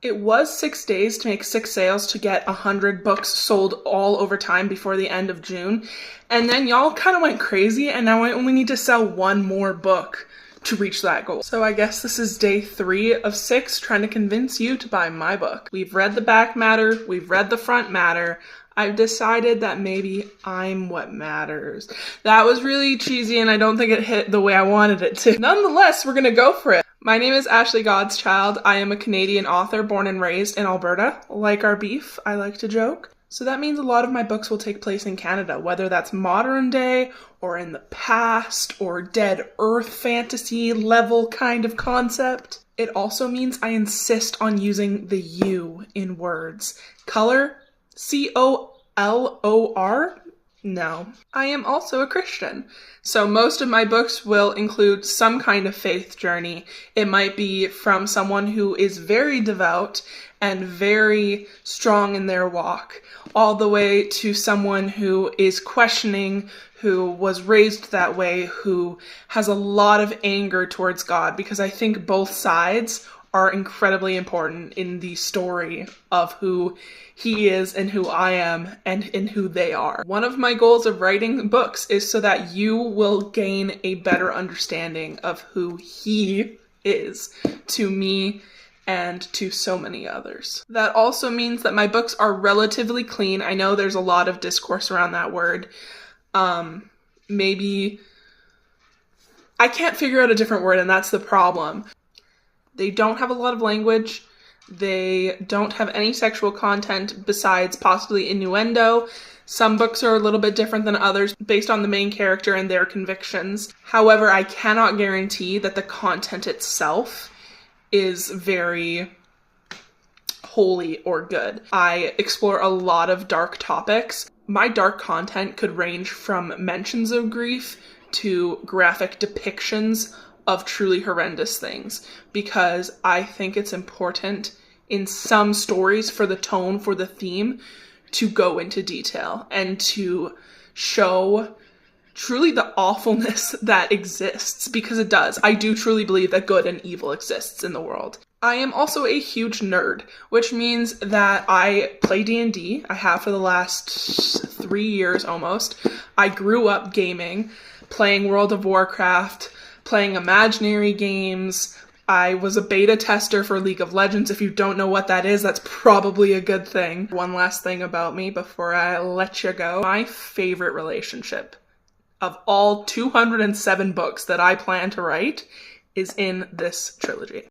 It was 6 days to make 6 sales to get 100 books sold all over time before the end of June. And then y'all kind of went crazy, and now I only need to sell one more book to reach that goal. So I guess this is day 3 of 6 trying to convince you to buy my book. We've read the back matter, we've read the front matter. I've decided that maybe I'm what matters. That was really cheesy and I don't think it hit the way I wanted it to. Nonetheless, we're gonna go for it. My name is Ashley Godchild. I am a Canadian author born and raised in Alberta. Like our beef, I like to joke. So that means a lot of my books will take place in Canada, whether that's modern day or in the past or dead earth fantasy level kind of concept. It also means I insist on using the you in words. Color, C-O-L-O-R? No. I am also a Christian, so most of my books will include some kind of faith journey. It might be from someone who is very devout and very strong in their walk, all the way to someone who is questioning, who was raised that way, who has a lot of anger towards God, because I think both sides are incredibly important in the story of who he is and who I am and in who they are. One of my goals of writing books is so that you will gain a better understanding of who he is to me and to so many others. That also means that my books are relatively clean. I know there's a lot of discourse around that word. Maybe I can't figure out a different word, and that's the problem. They don't have a lot of language. They don't have any sexual content besides possibly innuendo. Some books are a little bit different than others based on the main character and their convictions. However, I cannot guarantee that the content itself is very holy or good. I explore a lot of dark topics. My dark content could range from mentions of grief to graphic depictions of truly horrendous things, because I think it's important in some stories for the tone, for the theme, to go into detail and to show truly the awfulness that exists, because it does. I do truly believe that good and evil exists in the world. I am also a huge nerd, which means that I play D&D. I have for the last 3 years almost. I grew up gaming, playing World of Warcraft, playing imaginary games. I was a beta tester for League of Legends. If you don't know what that is, that's probably a good thing. One last thing about me before I let you go. My favorite relationship of all 207 books that I plan to write is in this trilogy.